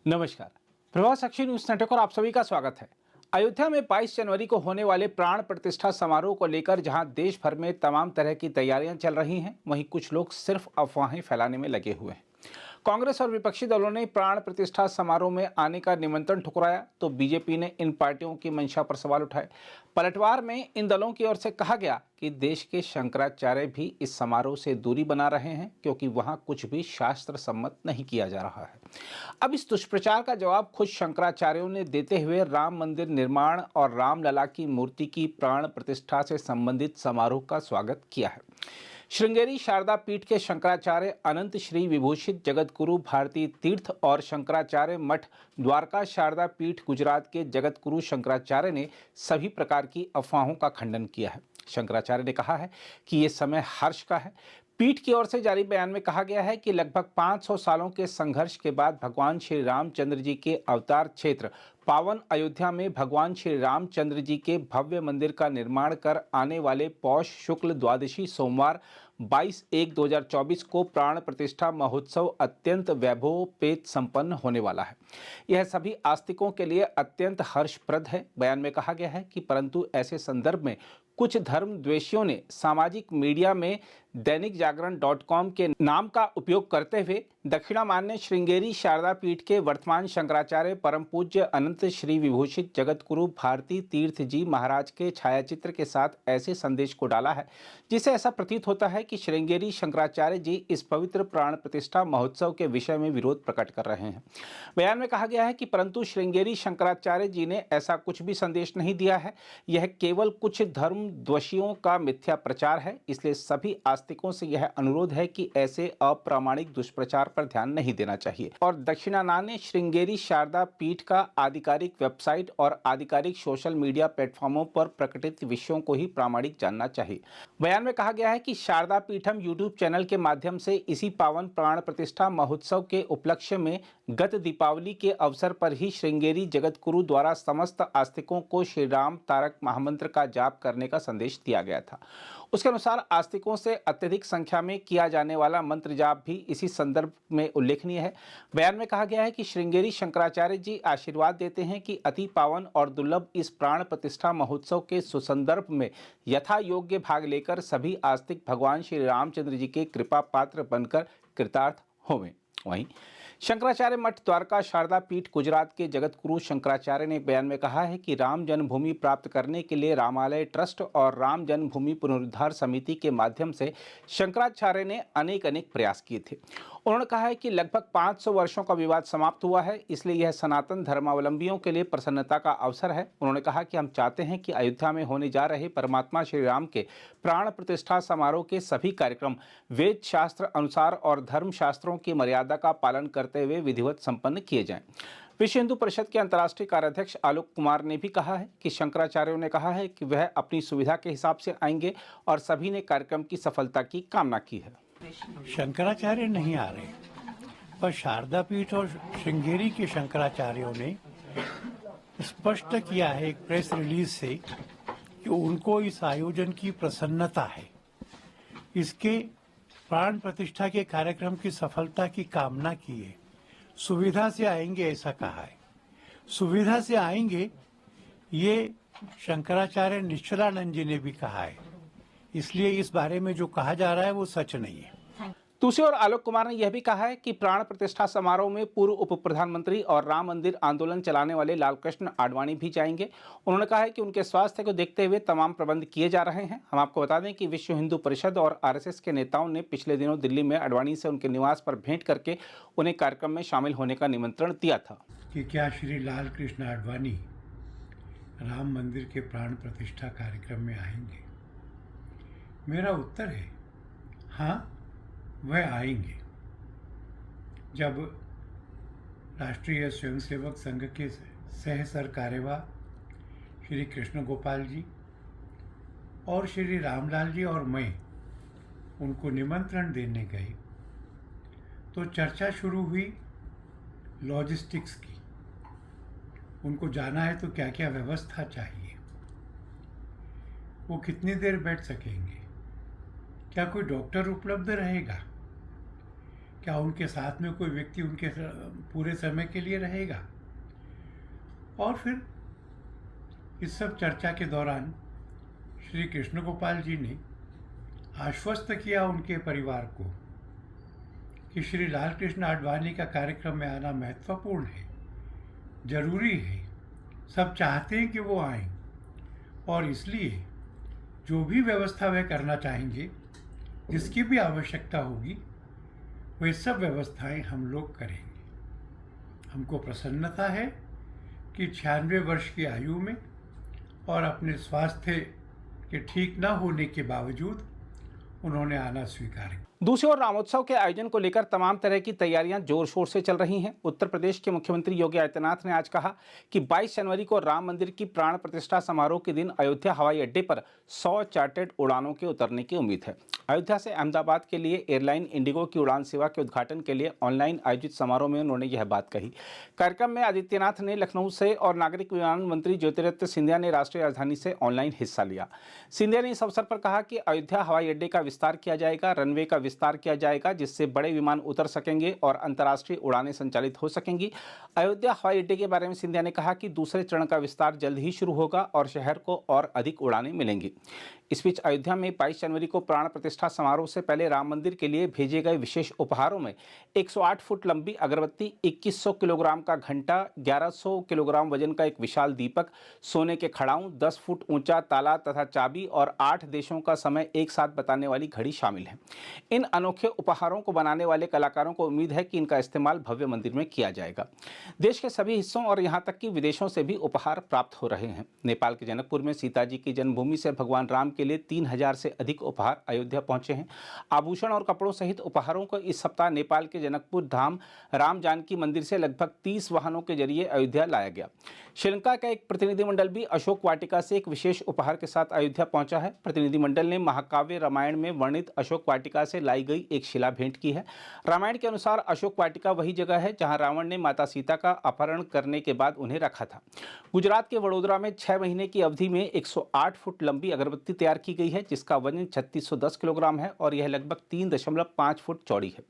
नमस्कार। प्रभात साक्षी news network और आप सभी का स्वागत है। अयोध्या में 22 जनवरी को होने वाले प्राण प्रतिष्ठा समारोह को लेकर जहां देश भर में तमाम तरह की तैयारियां चल रही हैं, वहीं कुछ लोग सिर्फ अफवाहें फैलाने में लगे हुए हैं। कांग्रेस और विपक्षी दलों ने प्राण प्रतिष्ठा समारोह में आने का निमंत्रण ठुकराया तो बीजेपी ने इन पार्टियों की मंशा पर सवाल उठाए। पलटवार में इन दलों की ओर से कहा गया कि देश के शंकराचार्य भी इस समारोह से दूरी बना रहे हैं क्योंकि वहां कुछ भी शास्त्र सम्मत नहीं किया जा रहा है। अब इस दुष्प्रचार का जवाब खुद शंकराचार्यों ने देते हुए राम मंदिर निर्माण और रामलला की मूर्ति की प्राण प्रतिष्ठा से संबंधित समारोह का स्वागत किया है। श्रृंगेरी शारदा पीठ के शंकराचार्य अनंत श्री विभूषित जगतगुरु भारती तीर्थ और शंकराचार्य मठ द्वारका शारदा पीठ गुजरात के जगतगुरु शंकराचार्य ने सभी प्रकार की अफवाहों का खंडन किया है। शंकराचार्य ने कहा है कि ये समय हर्ष का है। पीठ की ओर से जारी बयान में कहा गया है कि लगभग 500 सालों के संघर्ष के बाद भगवान श्री रामचंद्र जी के अवतार क्षेत्र पावन अयोध्या में भगवान श्री रामचंद्र जी के भव्य मंदिर का निर्माण कर आने वाले पौष शुक्ल द्वादशी सोमवार 22/1/2024 को प्राण प्रतिष्ठा महोत्सव अत्यंत वैभवोपेत संपन्न होने वाला है। यह सभी आस्तिकों के लिए अत्यंत हर्षप्रद है। बयान में कहा गया है कि परंतु ऐसे संदर्भ में कुछ धर्म द्वेषियों ने सामाजिक मीडिया में दैनिकजागरण.com के नाम का उपयोग करते हुए दक्षिणामान्य श्रृंगेरी शारदा पीठ के वर्तमान शंकराचार्य परम पूज्य अनंत श्री विभूषित जगतगुरु भारती तीर्थ जी महाराज के छायाचित्र के साथ ऐसे संदेश को डाला है जिससे ऐसा प्रतीत होता है कि श्रृंगेरी शंकराचार्य जी इस पवित्र प्राण प्रतिष्ठा महोत्सव के विषय में विरोध प्रकट कर रहे हैं। बयान में कहा गया है कि परंतु श्रृंगेरी शंकराचार्य जी ने ऐसा कुछ भी संदेश नहीं दिया है। यह केवल कुछ धर्म द्वेषियों का मिथ्या प्रचार है। इसलिए सभी आस्तिकों से यह अनुरोध है कि ऐसे अप्रामाणिक दुष्प्रचार पर ध्यान नहीं देना चाहिए और दक्षिणानान्य श्रृंगेरी शारदा पीठ का आधिकारिक वेबसाइट और आधिकारिक सोशल मीडिया प्लेटफॉर्मों पर प्रकटित विषयों को ही प्रामाणिक जानना चाहिए। बयान में कहा गया है कि शारदा पीठम यूट्यूब चैनल के माध्यम से इसी पावन प्राण प्रतिष्ठा महोत्सव के उपलक्ष्य में गत दीपावली के अवसर पर ही श्रृंगेरी जगतगुरु द्वारा समस्त आस्तिकों को श्री राम तारक महामंत्र का जाप करने का संदेश दिया गया था। उसके अनुसार आस्तिकों से अत्यधिक संख्या में किया जाने वाला मंत्र जाप भी इसी संदर्भ में उल्लेखनीय है। बयान में कहा गया है कि श्रृंगेरी शंकराचार्य जी आशीर्वाद देते हैं कि अति पावन और दुर्लभ इस प्राण प्रतिष्ठा महोत्सव के सुसंदर्भ में यथा योग्य भाग लेकर सभी आस्तिक भगवान श्री रामचंद्र जी के कृपा पात्र बनकर कृतार्थ होवें। वहीं शंकराचार्य मठ द्वारका शारदा पीठ गुजरात के जगतगुरु शंकराचार्य ने बयान में कहा है कि राम जन्मभूमि प्राप्त करने के लिए रामालय ट्रस्ट और राम जन्मभूमि पुनरुद्धार समिति के माध्यम से शंकराचार्य ने अनेक प्रयास किए थे। उन्होंने कहा है कि लगभग 500 वर्षों का विवाद समाप्त हुआ है, इसलिए यह सनातन धर्मावलंबियों के लिए प्रसन्नता का अवसर है। उन्होंने कहा कि हम चाहते हैं कि अयोध्या में होने जा रहे परमात्मा श्री राम के प्राण प्रतिष्ठा समारोह के सभी कार्यक्रम वेद शास्त्र अनुसार और धर्म शास्त्रों की मर्यादा का पालन करते हुए विधिवत संपन्न किए जाएं। विश्व हिंदू परिषद के अंतर्राष्ट्रीय कार्याध्यक्ष आलोक कुमार ने भी कहा है कि शंकराचार्यों ने कहा है कि वह अपनी सुविधा के हिसाब से आएंगे और सभी ने कार्यक्रम की सफलता की कामना की है। शंकराचार्य नहीं आ रहे, पर शारदा पीठ और श्रृंगेरी के शंकराचार्यों ने स्पष्ट किया है एक प्रेस रिलीज से कि उनको इस आयोजन की प्रसन्नता है। इसके प्राण प्रतिष्ठा के कार्यक्रम की सफलता की कामना की है। सुविधा से आएंगे ऐसा कहा है। सुविधा से आएंगे ये शंकराचार्य निश्चलानंद जी ने भी कहा है। इसलिए इस बारे में जो कहा जा रहा है वो सच नहीं है। दूसरी ओर आलोक कुमार ने यह भी कहा है कि प्राण प्रतिष्ठा समारोह में पूर्व उप प्रधानमंत्री और राम मंदिर आंदोलन चलाने वाले लालकृष्ण आडवाणी भी जाएंगे। उन्होंने कहा है कि उनके स्वास्थ्य को देखते हुए तमाम प्रबंध किए जा रहे हैं। हम आपको बता दें कि विश्व हिंदू परिषद और आरएसएस के नेताओं ने पिछले दिनों दिल्ली में आडवाणी से उनके निवास पर भेंट करके उन्हें कार्यक्रम में शामिल होने का निमंत्रण दिया था। कि क्या श्री लालकृष्ण आडवाणी राम मंदिर के प्राण प्रतिष्ठा कार्यक्रम में आएंगे? मेरा उत्तर है हाँ, वह आएंगे। जब राष्ट्रीय स्वयंसेवक संघ के सह सरकार्यवाह श्री कृष्ण गोपाल जी और श्री रामलाल जी और मैं उनको निमंत्रण देने गए तो चर्चा शुरू हुई लॉजिस्टिक्स की। उनको जाना है तो क्या क्या व्यवस्था चाहिए, वो कितनी देर बैठ सकेंगे, क्या कोई डॉक्टर उपलब्ध रहेगा, क्या उनके साथ में कोई व्यक्ति उनके पूरे समय के लिए रहेगा? और फिर इस सब चर्चा के दौरान श्री कृष्ण गोपाल जी ने आश्वस्त किया उनके परिवार को कि श्री लाल कृष्ण आडवाणी का कार्यक्रम में आना महत्वपूर्ण है, जरूरी है, सब चाहते हैं कि वो आएं और इसलिए जो भी व्यवस्था वे करना चाहेंगे, जिसकी भी आवश्यकता होगी, वे सब व्यवस्थाएं हम लोग करेंगे। हमको प्रसन्नता है कि 96 वर्ष की आयु में और अपने स्वास्थ्य के ठीक न होने के बावजूद उन्होंने आना स्वीकार किया। दूसरी ओर रामोत्सव के आयोजन को लेकर तमाम तरह की तैयारियां जोर शोर से चल रही हैं। उत्तर प्रदेश के मुख्यमंत्री योगी आदित्यनाथ ने आज कहा कि 22 जनवरी को राम मंदिर की प्राण प्रतिष्ठा समारोह के दिन अयोध्या हवाई अड्डे पर 100 चार्टर्ड उड़ानों के उतरने की उम्मीद है। अयोध्या से अहमदाबाद के लिए एयरलाइन इंडिगो की उड़ान सेवा के उद्घाटन के लिए ऑनलाइन आयोजित समारोह में उन्होंने यह बात कही। कार्यक्रम में आदित्यनाथ ने लखनऊ से और नागरिक विमानन मंत्री ज्योतिरादित्य सिंधिया ने राष्ट्रीय राजधानी से ऑनलाइन हिस्सा लिया। सिंधिया ने इस अवसर पर कहा कि अयोध्या हवाई अड्डे का विस्तार किया जाएगा, रनवे का विस्तार किया जाएगा, जिससे बड़े विमान उतर सकेंगे और अंतर्राष्ट्रीय उड़ानें संचालित हो सकेंगी। अयोध्या हवाई अड्डे के बारे में सिंधिया ने कहा कि दूसरे चरण का विस्तार जल्द ही शुरू होगा और शहर को और अधिक उड़ानें मिलेंगी। इस बीच अयोध्या में 22 जनवरी को प्राण प्रतिष्ठा समारोह से पहले राम मंदिर के लिए भेजे गए विशेष उपहारों में 108 फुट लंबी अगरबत्ती, 2100 किलोग्राम का घंटा, 1100 किलोग्राम वजन का एक विशाल दीपक, सोने के खड़ाऊं, 10 फुट ऊंचा ताला तथा चाबी और 8 देशों का समय एक साथ बताने वाली घड़ी शामिल है। इन अनोखे उपहारों को बनाने वाले कलाकारों को उम्मीद है कि इनका इस्तेमाल भव्य मंदिर में किया जाएगा। देश के सभी हिस्सों और यहाँ तक कि विदेशों से भी उपहार प्राप्त हो रहे हैं। नेपाल के जनकपुर में सीता जी की जन्मभूमि से भगवान राम के लिए 3000 से अधिक उपहार अयोध्या पहुंचे हैं। आभूषण और कपड़ों सहित उपहारों को इस सप्ताह नेपाल के जनकपुर धाम राम जानकी मंदिर से लगभग 30 वाहनों के जरिए अयोध्या लाया गया। श्रीलंका का एक प्रतिनिधिमंडल भी अशोक वाटिका से एक विशेष उपहार के साथ अयोध्या पहुंचा है। प्रतिनिधिमंडल ने महाकाव्य रामायण में वर्णित अशोक वाटिका से लाई गई एक शिला भेंट की है। रामायण के अनुसार अशोक वाटिका वही जगह है जहां रावण ने माता सीता का अपहरण करने के बाद उन्हें रखा था। गुजरात के वडोदरा में 6 महीने की अवधि में 108 फुट लंबी अगरबत्ती तैयार की गई है, जिसका वजन 3610 किलोग्राम है और यह लगभग 3.5 फुट चौड़ी है।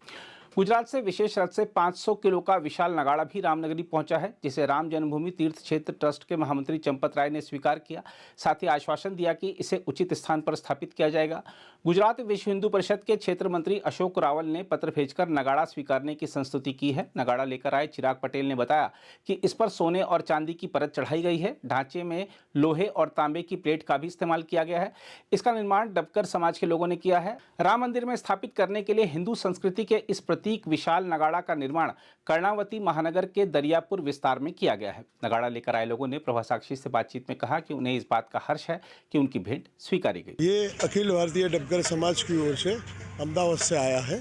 गुजरात से विशेष रथ से 500 किलो का विशाल नगाड़ा भी रामनगरी पहुंचा है, जिसे राम जन्मभूमि तीर्थ क्षेत्र ट्रस्ट के महामंत्री चंपत राय ने स्वीकार किया। साथ ही आश्वासन दिया कि इसे उचित स्थान पर स्थापित किया जाएगा। गुजरात विश्व हिंदू परिषद के क्षेत्र मंत्री अशोक रावल ने पत्र भेजकर नगाड़ा स्वीकारने की संस्तुति की है। नगाड़ा लेकर आए चिराग पटेल ने बताया कि इस पर सोने और चांदी की परत चढ़ाई गई है। ढांचे में लोहे और तांबे की प्लेट का भी इस्तेमाल किया गया है। इसका निर्माण डबकर समाज के लोगों ने किया है। राम मंदिर में स्थापित करने के लिए हिंदू संस्कृति के इस प्रतीक विशाल नगाड़ा का निर्माण कर्णावती महानगर के दरियापुर विस्तार में किया गया है। नगाड़ा लेकर आए लोगों ने प्रभा साक्षी से बातचीत में कहा कि उन्हें इस बात का हर्ष है कि उनकी भेंट स्वीकारी गई। ये अखिल भारतीय डबगर समाज की ओर से अहमदाबाद से आया है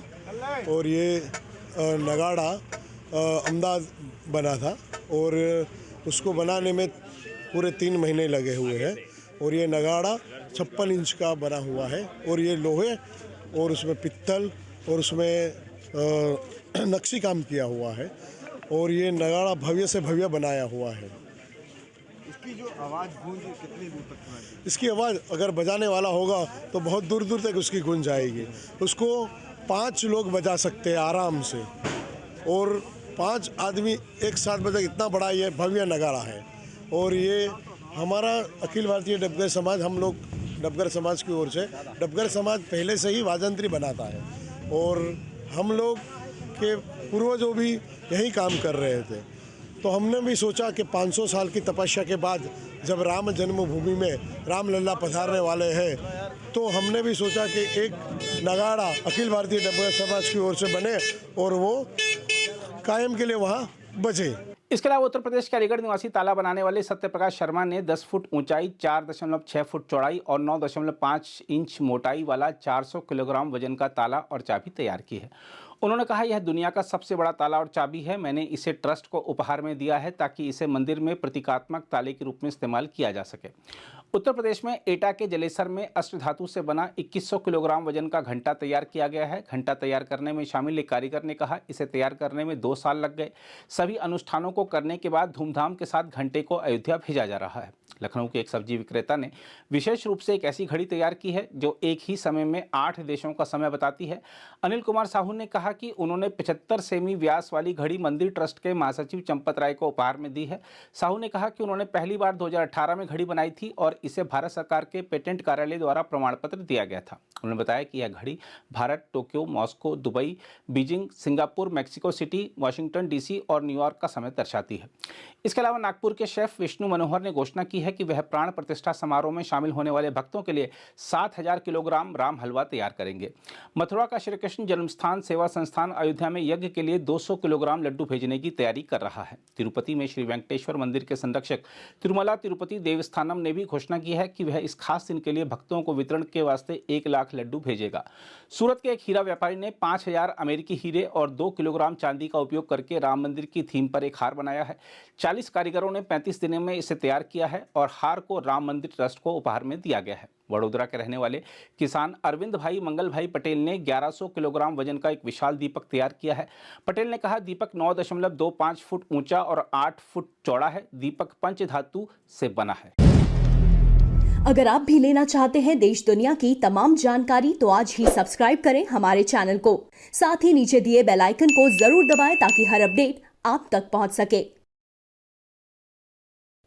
और ये नगाड़ा अहमदाबाद बना था और उसको बनाने में पूरे 3 महीने लगे हुए हैं और ये नगाड़ा 56 इंच का बना हुआ है और ये लोहे और उसमें पित्तल और उसमें नक्शी काम किया हुआ है और ये नगाड़ा भव्य से भव्य बनाया हुआ है। इसकी जो आवाज़ गूंज कितनी दूर तक सुनाई? इसकी आवाज़ अगर बजाने वाला होगा तो बहुत दूर दूर तक उसकी गूंज आएगी। उसको 5 लोग बजा सकते हैं आराम से और 5 आदमी एक साथ बजा। इतना बड़ा ये भव्य नगाड़ा है और ये हमारा अखिल भारतीय डबगर समाज, हम लोग डबगर समाज की ओर से, डबगर समाज पहले से ही वाजंत्री बनाता है और हम लोग के पूर्वजों भी यही काम कर रहे थे। तो हमने भी सोचा कि 500 साल की तपस्या के बाद जब राम जन्मभूमि में रामलला पधारने वाले हैं तो हमने भी सोचा कि एक नगाड़ा अखिल भारतीय डबगर समाज की ओर से बने और वो कायम के लिए वहाँ बजे। इसके अलावा उत्तर प्रदेश के अलीगढ़ निवासी ताला बनाने वाले सत्यप्रकाश शर्मा ने 10 फुट ऊंचाई, 4.6 फुट चौड़ाई और 9.5 इंच मोटाई वाला 400 किलोग्राम वजन का ताला और चाबी तैयार की है। उन्होंने कहा, यह दुनिया का सबसे बड़ा ताला और चाबी है। मैंने इसे ट्रस्ट को उपहार में दिया है ताकि इसे मंदिर में प्रतीकात्मक ताले के रूप में इस्तेमाल किया जा सके। उत्तर प्रदेश में एटा के जलेसर में अष्टधातु से बना 2100 किलोग्राम वजन का घंटा तैयार किया गया है। घंटा तैयार करने में शामिल एक कारीगर ने कहा, इसे तैयार करने में 2 साल लग गए। सभी अनुष्ठानों को करने के बाद धूमधाम के साथ घंटे को अयोध्या भेजा जा रहा है। लखनऊ के एक सब्जी विक्रेता ने विशेष रूप से एक ऐसी घड़ी तैयार की है जो एक ही समय में 8 देशों का समय बताती है। अनिल कुमार साहू ने कहा कि उन्होंने 75 सेमी व्यास वाली घड़ी मंदिर ट्रस्ट के महासचिव चंपत राय को उपहार में दी है। साहू ने कहा कि उन्होंने पहली बार 2018 में घड़ी बनाई थी और इसे भारत सरकार के पेटेंट कार्यालय द्वारा प्रमाण पत्र दिया गया था। उन्होंने बताया कि यह घड़ी Bharat, Tokyo, Moscow, Dubai, Beijing, Singapore, Mexico city, Washington DC और न्यूयॉर्क का समय दर्शाती है। इसके अलावा नागपुर के शेफ विष्णु मनोहर ने घोषणा की है कि वह प्राण प्रतिष्ठा समारोह में शामिल होने वाले भक्तों के लिए 7000 किलोग्राम राम हलवा तैयार करेंगे। मथुरा का श्री कृष्ण जन्मस्थान सेवा संस्थान अयोध्या में यज्ञ के लिए 200 किलोग्राम लड्डू भेजने की तैयारी कर रहा है। तिरुपति में श्री वेंकटेश्वर मंदिर के संरक्षक तिरुमला तिरुपति देवस्थानम ने भी घोषणा की है कि वह इस खास दिन के लिए भक्तों को वितरण के वास्ते 1 लाख लड्डू भेजेगा। सूरत के एक हीरा व्यापारी ने 5000 अमेरिकी हीरे और 2 किलोग्राम चांदी का उपयोग करके राम मंदिर की थीम पर एक हार बनाया है। 40 कारीगरों ने 35 दिनों में इसे तैयार किया है और हार को राम मंदिर ट्रस्ट को उपहार में दिया गया है। वडोदरा के रहने वाले किसान अरविंद भाई मंगल भाई पटेल ने 1100 किलोग्राम वजन का एक विशाल दीपक तैयार किया है। पटेल ने कहा, दीपक 9.25 फुट ऊंचा और 8 फुट चौड़ा है। दीपक पंच धातु से बना है। अगर आप भी लेना चाहते हैं देश दुनिया की तमाम जानकारी तो आज ही सब्सक्राइब करें हमारे चैनल को। साथ ही नीचे दिए बेल आइकन को जरूर दबाएं ताकि हर अपडेट आप तक पहुंच सके।